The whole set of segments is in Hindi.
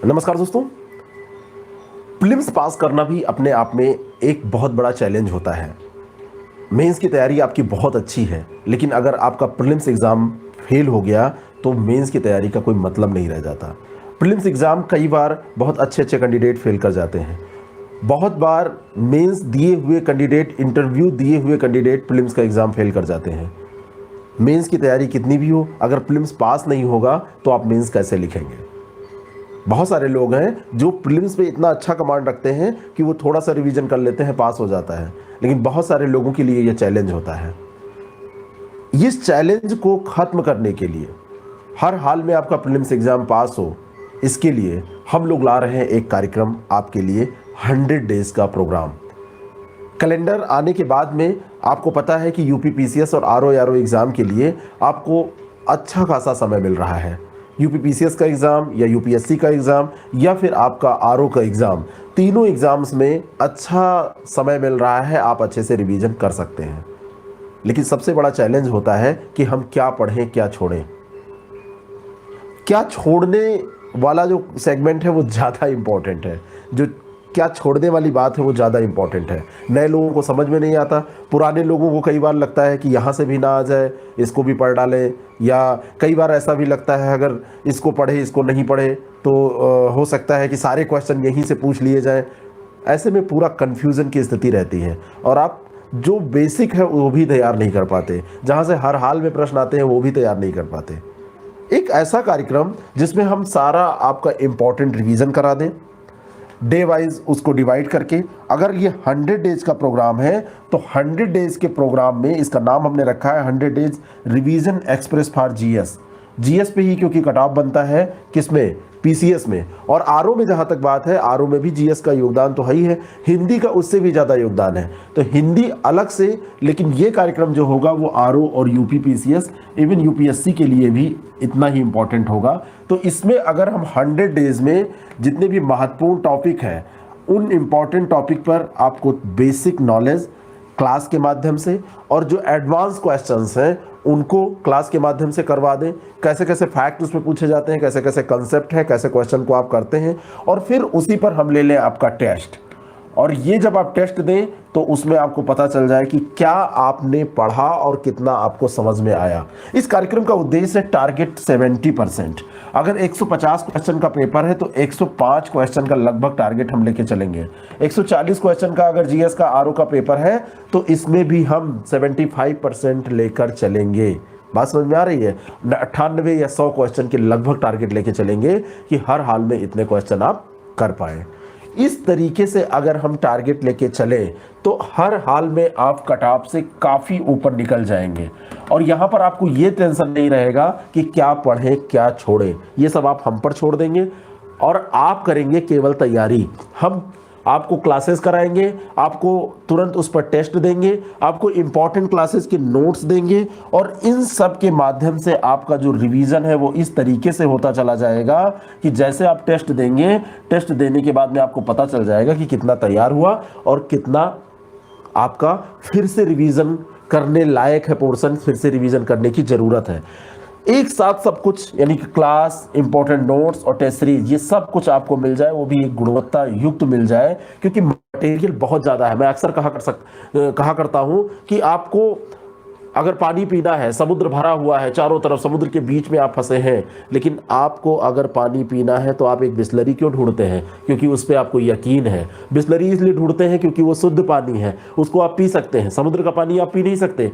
नमस्कार दोस्तों। प्रीलिम्स पास करना भी अपने आप में एक बहुत बड़ा चैलेंज होता है। मेंस की तैयारी आपकी बहुत अच्छी है, लेकिन अगर आपका प्रीलिम्स एग्ज़ाम फेल हो गया तो मेंस की तैयारी का कोई मतलब नहीं रह जाता। प्रीलिम्स एग्ज़ाम कई बार बहुत अच्छे अच्छे कैंडिडेट फेल कर जाते हैं। बहुत बार मेंस दिए हुए कैंडिडेट, इंटरव्यू दिए हुए कैंडिडेट प्रीलिम्स का एग्ज़ाम फेल कर जाते हैं। मेंस की तैयारी कितनी भी हो, अगर प्रीलिम्स पास नहीं होगा तो आप मेंस कैसे लिखेंगे? बहुत सारे लोग हैं जो प्रीलिम्स में इतना अच्छा कमांड रखते हैं कि वो थोड़ा सा रिवीजन कर लेते हैं, पास हो जाता है। लेकिन बहुत सारे लोगों के लिए ये चैलेंज होता है। इस चैलेंज को खत्म करने के लिए, हर हाल में आपका प्रीलिम्स एग्जाम पास हो, इसके लिए हम लोग ला रहे हैं एक कार्यक्रम आपके लिए, 100 डेज का प्रोग्राम। कैलेंडर आने के बाद में आपको पता है कि यूपी पीसीएस और आरओ एग्ज़ाम के लिए आपको अच्छा खासा समय मिल रहा है। यूपी पीसीएस का एग्ज़ाम या यूपीएससी का एग्ज़ाम या फिर आपका आरओ का एग्ज़ाम, तीनों एग्ज़ाम्स में अच्छा समय मिल रहा है, आप अच्छे से रिवीजन कर सकते हैं। लेकिन सबसे बड़ा चैलेंज होता है कि हम क्या पढ़ें, क्या छोड़ें। क्या छोड़ने वाला जो सेगमेंट है वो ज़्यादा इम्पोर्टेंट है। जो क्या छोड़ने वाली बात है वो ज़्यादा इम्पोर्टेंट है। नए लोगों को समझ में नहीं आता। पुराने लोगों को कई बार लगता है कि यहाँ से भी ना आ जाए, इसको भी पढ़ डालें, या कई बार ऐसा भी लगता है अगर इसको पढ़े इसको नहीं पढ़े तो हो सकता है कि सारे क्वेश्चन यहीं से पूछ लिए जाएं। ऐसे में पूरा कन्फ्यूज़न की स्थिति रहती है और आप जो बेसिक है वो भी तैयार नहीं कर पाते। जहाँ से हर हाल में प्रश्न आते हैं वो भी तैयार नहीं कर पाते। एक ऐसा कार्यक्रम जिसमें हम सारा आपका इम्पॉर्टेंट रिवीजन करा दें, डे वाइज उसको डिवाइड करके। अगर ये 100 डेज का प्रोग्राम है तो 100 डेज के प्रोग्राम में इसका नाम हमने रखा है 100 days revision express for GS. GS पे ही क्योंकि कट ऑफ बनता है, किसमें? पीसीएस में। और आरओ में जहाँ तक बात है, आरओ में भी जीएस का योगदान तो है ही है, हिंदी का उससे भी ज़्यादा योगदान है। तो हिंदी अलग से, लेकिन ये कार्यक्रम जो होगा वो आरओ और यूपी पीसीएस, इवन यूपीएससी के लिए भी इतना ही इम्पोर्टेंट होगा। तो इसमें अगर हम 100 डेज में जितने भी महत्वपूर्ण टॉपिक हैं, उन इम्पॉर्टेंट टॉपिक पर आपको बेसिक नॉलेज क्लास के माध्यम से और जो एडवांस क्वेश्चंस हैं उनको क्लास के माध्यम से करवा दें। कैसे कैसे फैक्ट उसमें पूछे जाते हैं, कैसे कैसे कंसेप्ट है, कैसे क्वेश्चन को आप करते हैं, और फिर उसी पर हम ले लें आपका टेस्ट। और ये जब आप टेस्ट दें तो उसमें आपको पता चल जाए कि क्या आपने पढ़ा और कितना आपको समझ में आया। इस कार्यक्रम का उद्देश्य है टारगेट 70%। अगर 150 क्वेश्चन का पेपर है तो 105 क्वेश्चन का लगभग टारगेट हम लेके चलेंगे। 140 क्वेश्चन का अगर जीएस का आरओ का पेपर है तो इसमें भी हम 75% लेकर चलेंगे। बात समझ में आ रही है? 98 या 100 क्वेश्चन के लगभग टारगेट लेके चलेंगे कि हर हाल में इतने क्वेश्चन आप कर पाए। इस तरीके से अगर हम टारगेट लेके चले तो हर हाल में आप कट ऑफ से काफ़ी ऊपर निकल जाएंगे। और यहाँ पर आपको ये टेंशन नहीं रहेगा कि क्या पढ़ें क्या छोड़ें, ये सब आप हम पर छोड़ देंगे और आप करेंगे केवल तैयारी। हम आपको क्लासेस कराएंगे, आपको तुरंत उस पर टेस्ट देंगे, आपको इम्पॉर्टेंट क्लासेस के नोट्स देंगे, और इन सब के माध्यम से आपका जो रिवीजन है वो इस तरीके से होता चला जाएगा कि जैसे आप टेस्ट देंगे, टेस्ट देने के बाद में आपको पता चल जाएगा कि कितना तैयार हुआ और कितना आपका फिर से रिवीजन करने लायक है पोर्शन, फिर से रिवीजन करने की ज़रूरत है। एक साथ सब कुछ, यानी कि क्लास, इंपॉर्टेंट नोट्स और टेस्ट सीरीज, ये सब कुछ आपको मिल जाए, वो भी एक गुणवत्ता युक्त मिल जाए, क्योंकि मटेरियल बहुत ज़्यादा है। मैं अक्सर कहा करता हूँ कि आपको अगर पानी पीना है, समुद्र भरा हुआ है चारों तरफ, समुद्र के बीच में आप फंसे हैं, लेकिन आपको अगर पानी पीना है तो आप एक बिस्लरी क्यों ढूंढते हैं? क्योंकि उस पर आपको यकीन है। बिस्लरी इसलिए ढूंढते हैं क्योंकि वो शुद्ध पानी है, उसको आप पी सकते हैं। समुद्र का पानी आप पी नहीं सकते।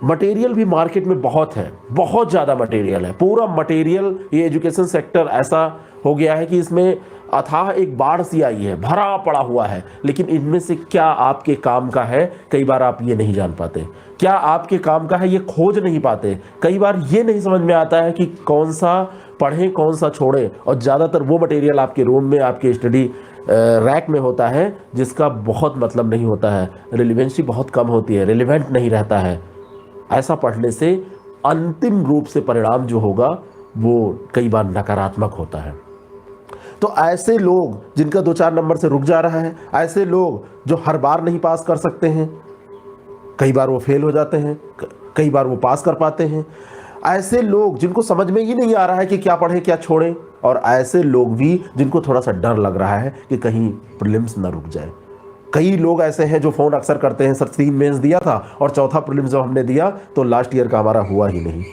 मटेरियल भी मार्केट में बहुत है, बहुत ज़्यादा मटेरियल है। पूरा मटेरियल, ये एजुकेशन सेक्टर ऐसा हो गया है कि इसमें अथाह एक बाढ़ सी आई है, भरा पड़ा हुआ है, लेकिन इनमें से क्या आपके काम का है, कई बार आप ये नहीं जान पाते। क्या आपके काम का है ये खोज नहीं पाते। कई बार ये नहीं समझ में आता है कि कौन सा पढ़ें कौन सा छोड़ें, और ज़्यादातर वो मटेरियल आपके रूम में, आपके स्टडी रैक में होता है जिसका बहुत मतलब नहीं होता है, रिलेवेंसी बहुत कम होती है, रिलेवेंट नहीं रहता है। ऐसा पढ़ने से अंतिम रूप से परिणाम जो होगा वो कई बार नकारात्मक होता है। तो ऐसे लोग जिनका 2-4 नंबर से रुक जा रहा है, ऐसे लोग जो हर बार नहीं पास कर सकते हैं, कई बार वो फेल हो जाते हैं, कई बार वो पास कर पाते हैं, ऐसे लोग जिनको समझ में ही नहीं आ रहा है कि क्या पढ़ें क्या छोड़ें, और ऐसे लोग भी जिनको थोड़ा सा डर लग रहा है कि कहीं प्रीलिम्स ना रुक जाए। कई लोग ऐसे हैं जो फ़ोन अक्सर करते हैं, सर 3 मेंस दिया था और चौथा प्रीलिम्स जब हमने दिया तो लास्ट ईयर का हमारा हुआ ही नहीं।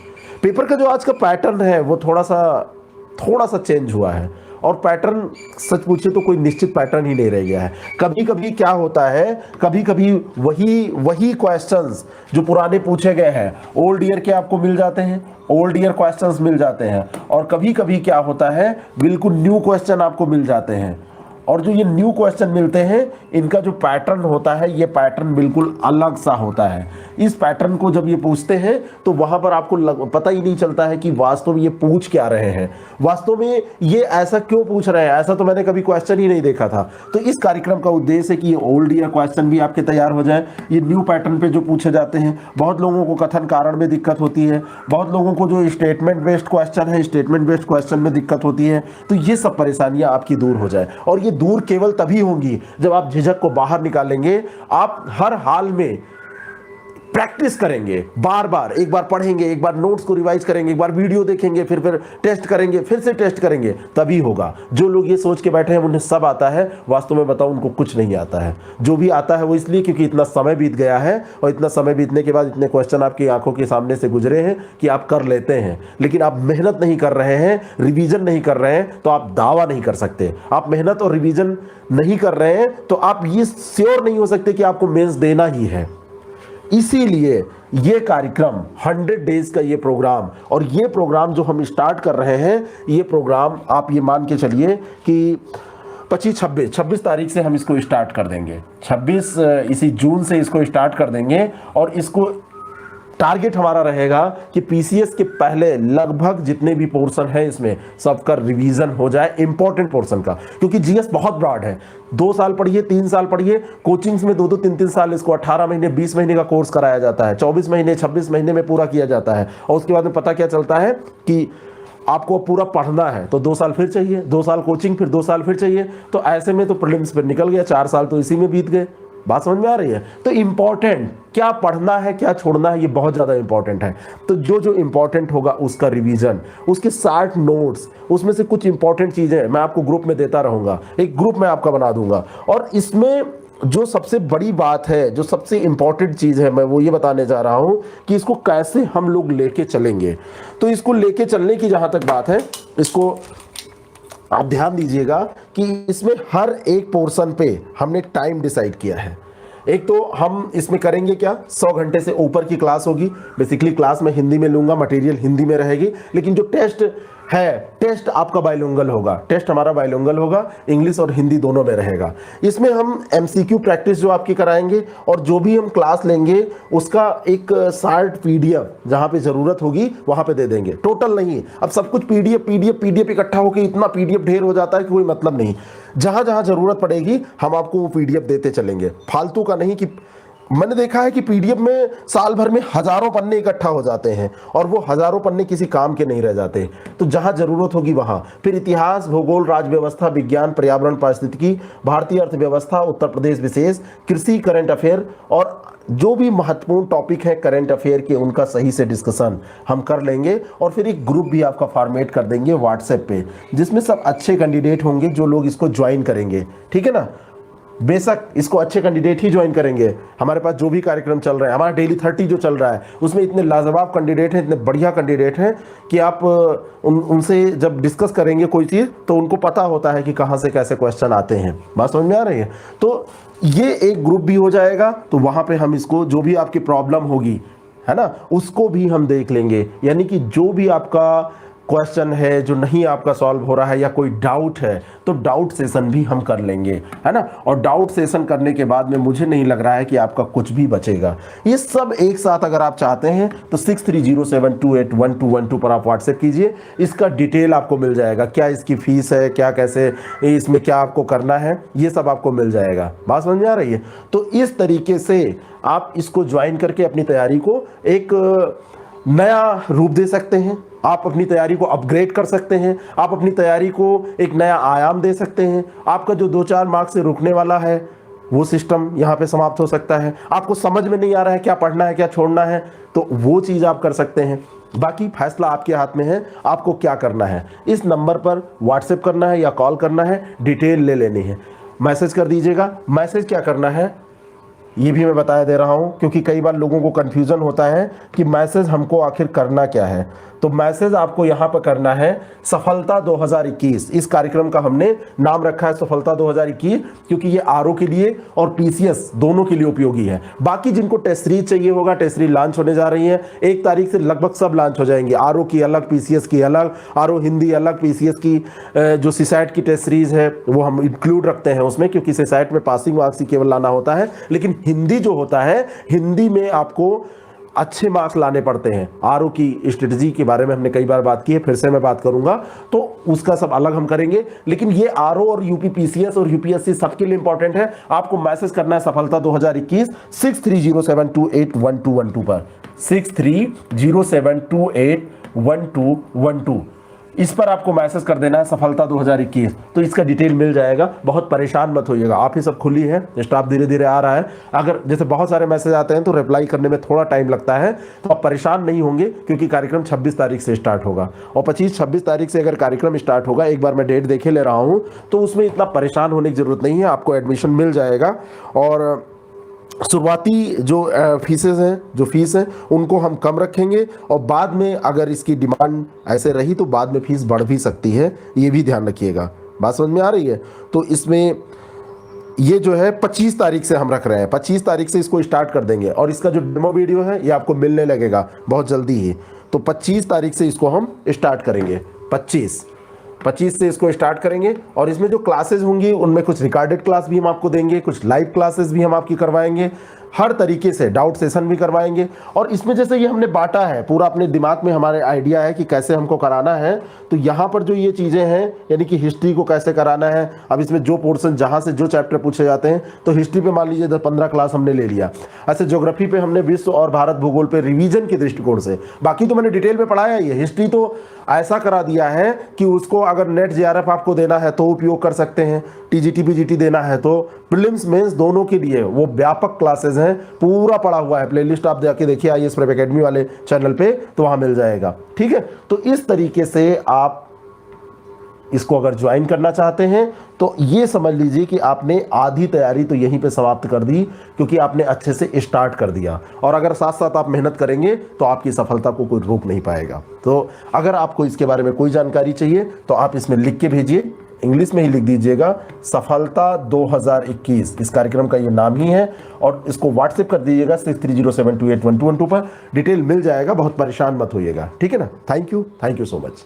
पेपर का जो आज का पैटर्न है वो थोड़ा सा चेंज हुआ है, और पैटर्न सच पूछे तो कोई निश्चित पैटर्न ही नहीं रह गया है। कभी कभी क्या होता है, कभी कभी वही क्वेश्चंस जो पुराने पूछे गए हैं ओल्ड ईयर के आपको मिल जाते हैं, ओल्ड ईयर क्वेश्चंस मिल जाते हैं, और कभी कभी क्या होता है बिल्कुल न्यू क्वेश्चन आपको मिल जाते हैं। और जो ये न्यू क्वेश्चन मिलते हैं इनका जो पैटर्न होता है ये पैटर्न बिल्कुल अलग सा होता है। इस पैटर्न को जब ये पूछते हैं तो वहां पर आपको पता ही नहीं चलता है कि वास्तव में ये पूछ क्या रहे हैं, वास्तव में ये ऐसा क्यों पूछ रहे हैं, ऐसा तो मैंने कभी क्वेश्चन ही नहीं देखा था। तो इस कार्यक्रम का उद्देश्य है कि ये ओल्ड ईयर क्वेश्चन भी आपके तैयार हो जाए, ये न्यू पैटर्न पे जो पूछे जाते हैं। बहुत लोगों को कथन कारण में दिक्कत होती है, बहुत लोगों को जो स्टेटमेंट बेस्ड क्वेश्चन है स्टेटमेंट बेस्ड क्वेश्चन में दिक्कत होती है। तो ये सब परेशानियां आपकी दूर हो जाए, और ये दूर केवल तभी होंगी जब आप झिझक को बाहर निकालेंगे। आप हर हाल में प्रैक्टिस करेंगे, बार बार, एक बार पढ़ेंगे, एक बार नोट्स को रिवाइज करेंगे, एक बार वीडियो देखेंगे, फिर टेस्ट करेंगे, फिर से टेस्ट करेंगे, तभी होगा। जो लोग ये सोच के बैठे हैं उन्हें सब आता है, वास्तव में बताऊं उनको कुछ नहीं आता है। जो भी आता है वो इसलिए क्योंकि इतना समय बीत गया है, और इतना समय बीतने के बाद इतने क्वेश्चन आपकी आंखों के सामने से गुजरे हैं कि आप कर लेते हैं, लेकिन आप मेहनत नहीं कर रहे हैं, रिवीजन नहीं कर रहे हैं, तो आप दावा नहीं कर सकते। आप मेहनत और रिवीजन नहीं कर रहे हैं तो आप ये श्योर नहीं हो सकते कि आपको मेंस देना ही है। इसीलिए ये कार्यक्रम 100 डेज का ये प्रोग्राम, और ये प्रोग्राम जो हम स्टार्ट कर रहे हैं, ये प्रोग्राम आप ये मान के चलिए कि 26 तारीख से हम इसको स्टार्ट कर देंगे। 26 इसी जून से इसको स्टार्ट कर देंगे, और इसको टारगेट हमारा रहेगा कि पीसीएस के पहले लगभग जितने भी पोर्शन है इसमें सबका रिवीजन हो जाए, इंपॉर्टेंट पोर्शन का, क्योंकि जीएस बहुत ब्रॉड है। 2 साल पढ़िए, 3 साल पढ़िए, कोचिंग्स में 2-2, 3-3 साल इसको 18 महीने 20 महीने का कोर्स कराया जाता है, 24 महीने 26 महीने में पूरा किया जाता है। और उसके बाद में पता क्या चलता है कि आपको पूरा पढ़ना है तो 2 साल फिर चाहिए, 2 साल कोचिंग, फिर 2 साल फिर चाहिए। तो ऐसे में तो प्रीलिम्स फिर निकल गया, 4 साल तो इसी में बीत गए। बात समझ में आ रही है? तो इंपॉर्टेंट क्या पढ़ना है, क्या छोड़ना है, ये बहुत ज़्यादा इंपॉर्टेंट है। तो जो इंपॉर्टेंट होगा उसका रिवीजन, उसके 60 नोट्स, उसमें से कुछ इंपॉर्टेंट चीज़ें मैं आपको ग्रुप में देता रहूँगा, एक ग्रुप मैं आपका बना दूंगा। और इसमें जो सबसे बड़ी बात है, जो सबसे इंपॉर्टेंट चीज़ है, मैं वो ये बताने जा रहा हूँ कि इसको कैसे हम लोग लेके चलेंगे। तो इसको लेके चलने की जहाँ तक बात है, इसको आप ध्यान दीजिएगा कि इसमें हर एक पोर्शन पे हमने टाइम डिसाइड किया है। एक तो हम इसमें करेंगे क्या, 100 घंटे से ऊपर की क्लास होगी। बेसिकली क्लास मैं हिंदी में लूंगा, मटेरियल हिंदी में रहेगी, लेकिन जो टेस्ट है, टेस्ट आपका बाइलिंगुअल होगा, टेस्ट हमारा बाइलिंगुअल होगा, इंग्लिश और हिंदी दोनों में रहेगा। इसमें हम एमसीक्यू प्रैक्टिस जो आपकी कराएंगे, और जो भी हम क्लास लेंगे उसका एक शार्ट पीडीएफ जहाँ पे ज़रूरत होगी वहाँ पे दे देंगे। टोटल नहीं, अब सब कुछ पीडीएफ इकट्ठा होकर इतना पीडीएफ ढेर हो जाता है कि कोई मतलब नहीं। जहाँ जहाँ ज़रूरत पड़ेगी हम आपको वो पीडीएफ देते चलेंगे, फालतू का नहीं। कि मैंने देखा है कि पीडीएफ में साल भर में हजारों पन्ने इकट्ठा हो जाते हैं, और वो हजारों पन्ने किसी काम के नहीं रह जाते। तो जहां जरूरत होगी वहां फिर इतिहास, भूगोल, राज व्यवस्था, विज्ञान, पर्यावरण, पारिस्थितिकी, भारतीय अर्थव्यवस्था, उत्तर प्रदेश विशेष, कृषि, करंट अफेयर, और जो भी महत्वपूर्ण टॉपिक है करंट अफेयर के, उनका सही से डिस्कशन हम कर लेंगे। और फिर एक ग्रुप भी आपका फॉर्मेट कर देंगे व्हाट्सएप पे, जिसमें सब अच्छे कैंडिडेट होंगे जो लोग इसको ज्वाइन करेंगे। ठीक है ना? बेशक इसको अच्छे कैंडिडेट ही ज्वाइन करेंगे। हमारे पास जो भी कार्यक्रम चल रहा है, हमारा डेली 30 जो चल रहा है, उसमें इतने लाजवाब कैंडिडेट हैं, इतने बढ़िया कैंडिडेट हैं कि आप उनसे जब डिस्कस करेंगे कोई चीज़ तो उनको पता होता है कि कहाँ से कैसे क्वेश्चन आते हैं। बात समझ में आ रही है? तो ये एक ग्रुप भी हो जाएगा, तो वहाँ पे हम इसको जो भी आपकी प्रॉब्लम होगी, है ना, उसको भी हम देख लेंगे। यानी कि जो भी आपका क्वेश्चन है जो नहीं आपका सॉल्व हो रहा है, या कोई डाउट है, तो डाउट सेशन भी हम कर लेंगे, है ना। और डाउट सेशन करने के बाद में मुझे नहीं लग रहा है कि आपका कुछ भी बचेगा। ये सब एक साथ अगर आप चाहते हैं तो 6307281212 पर आप व्हाट्सएप कीजिए। इसका डिटेल आपको मिल जाएगा, क्या इसकी फीस है, क्या कैसे इसमें क्या आपको करना है, ये सब आपको मिल जाएगा। बात समझ में आ रही है? तो इस तरीके से आप इसको ज्वाइन करके अपनी तैयारी को एक नया रूप दे सकते हैं, आप अपनी तैयारी को अपग्रेड कर सकते हैं, आप अपनी तैयारी को एक नया आयाम दे सकते हैं। आपका जो 2-4 मार्क्स से रुकने वाला है वो सिस्टम यहाँ पे समाप्त हो सकता है। आपको समझ में नहीं आ रहा है क्या पढ़ना है क्या छोड़ना है, तो वो चीज़ आप कर सकते हैं। बाकी फैसला आपके हाथ में है, आपको क्या करना है। इस नंबर पर व्हाट्सएप करना है या कॉल करना है, डिटेल ले लेनी है, मैसेज कर दीजिएगा। मैसेज क्या करना है ये भी मैं बता दे रहा हूं, क्योंकि कई बार लोगों को कंफ्यूजन होता है कि मैसेज हमको आखिर करना क्या है। तो मैसेज आपको यहां पर करना है सफलता 2021। इस कार्यक्रम का हमने नाम रखा है सफलता 2021, क्योंकि ये आरओ के लिए और पीसीएस दोनों के लिए उपयोगी है। बाकी जिनको टेस्ट सीरीज चाहिए होगा, टेस्ट सीरीज लॉन्च होने जा रही है 1 तारीख से, लगभग सब लॉन्च हो जाएंगे। आरओ की अलग, पीसीएस की अलग, आरओ हिंदी अलग, पीसीएस की जो सीसैट की टेस्ट सीरीज है वो हम इंक्लूड रखते हैं उसमें, क्योंकि सीसैट में पासिंग मार्क्स ही केवल लाना होता है, लेकिन हिंदी जो होता है, हिंदी में आपको अच्छे मार्क्स लाने पड़ते हैं। आरओ की स्ट्रेटजी के बारे में हमने कई बार बात की है, फिर से मैं बात करूंगा, तो उसका सब अलग हम करेंगे। लेकिन ये आरओ और यूपी पीसीएस और यूपीएससी सबके लिए इंपॉर्टेंट है। आपको मैसेज करना है सफलता 2021 6307281212 पर, 6307281212। इस पर आपको मैसेज कर देना है सफलता 2021, तो इसका डिटेल मिल जाएगा। बहुत परेशान मत होइएगा, आप ही सब खुली है, स्टाफ धीरे धीरे आ रहा है। अगर जैसे बहुत सारे मैसेज आते हैं तो रिप्लाई करने में थोड़ा टाइम लगता है, तो आप परेशान नहीं होंगे, क्योंकि कार्यक्रम 26 तारीख से स्टार्ट होगा। और 25-26 तारीख से अगर कार्यक्रम स्टार्ट होगा, एक बार मैं डेट देखे ले रहा हूँ, तो उसमें इतना परेशान होने की जरूरत नहीं है, आपको एडमिशन मिल जाएगा। और शुरुआती जो फीसेस हैं, जो फीस है उनको हम कम रखेंगे, और बाद में अगर इसकी डिमांड ऐसे रही तो बाद में फीस बढ़ भी सकती है, ये भी ध्यान रखिएगा। बात समझ में आ रही है? तो इसमें ये जो है 25 तारीख से हम रख रहे हैं, 25 तारीख से इसको स्टार्ट कर देंगे, और इसका जो डेमो वीडियो है ये आपको मिलने लगेगा बहुत जल्दी ही। तो 25 तारीख से इसको हम स्टार्ट करेंगे, 25 से इसको स्टार्ट करेंगे। और इसमें जो क्लासेस होंगी उनमें कुछ रिकॉर्डेड क्लास भी हम आपको देंगे, कुछ लाइव क्लासेस भी हम आपकी करवाएंगे, हर तरीके से डाउट सेशन भी करवाएंगे। और इसमें जैसे ये हमने बांटा है पूरा, अपने दिमाग में हमारे आइडिया है कि कैसे हमको कराना है। तो यहाँ पर जो ये चीज़ें हैं, यानी कि हिस्ट्री को कैसे कराना है, अब इसमें जो पोर्शन जहाँ से जो चैप्टर पूछे जाते हैं, तो हिस्ट्री पे मान लीजिए 15 क्लास हमने ले लिया। ऐसे ज्योग्राफी पे हमने विश्व और भारत भूगोल पे रिवीजन के दृष्टिकोण से, बाकी तो मैंने डिटेल में पढ़ाया ही है। हिस्ट्री तो ऐसा करा दिया है कि उसको अगर नेट जेआरएफ आपको देना है तो उपयोग कर सकते हैं, टीजीटी पीजीटी देना है तो, प्रीलिम्स मेंस दोनों के लिए वो व्यापक क्लासेस हैं, पूरा पड़ा हुआ है। प्लेलिस्ट आप जाके देखिए आईएएस प्रेप एकेडमी वाले चैनल पे, तो वहां मिल जाएगा। ठीक है, तो इस तरीके से आप इसको अगर ज्वाइन करना चाहते हैं तो ये समझ लीजिए कि आपने आधी तैयारी तो यहीं पे समाप्त कर दी, क्योंकि आपने अच्छे से स्टार्ट कर दिया। और अगर साथ साथ आप मेहनत करेंगे तो आपकी सफलता को कोई रोक नहीं पाएगा। तो अगर आपको इसके बारे में कोई जानकारी चाहिए तो आप इसमें लिख के भेजिए, इंग्लिश में ही लिख दीजिएगा सफलता 2021, इस कार्यक्रम का ये नाम ही है। और इसको व्हाट्सएप कर दीजिएगा 6307281212 पर, डिटेल मिल जाएगा, बहुत परेशान मत होइएगा। ठीक है ना? Thank you so much.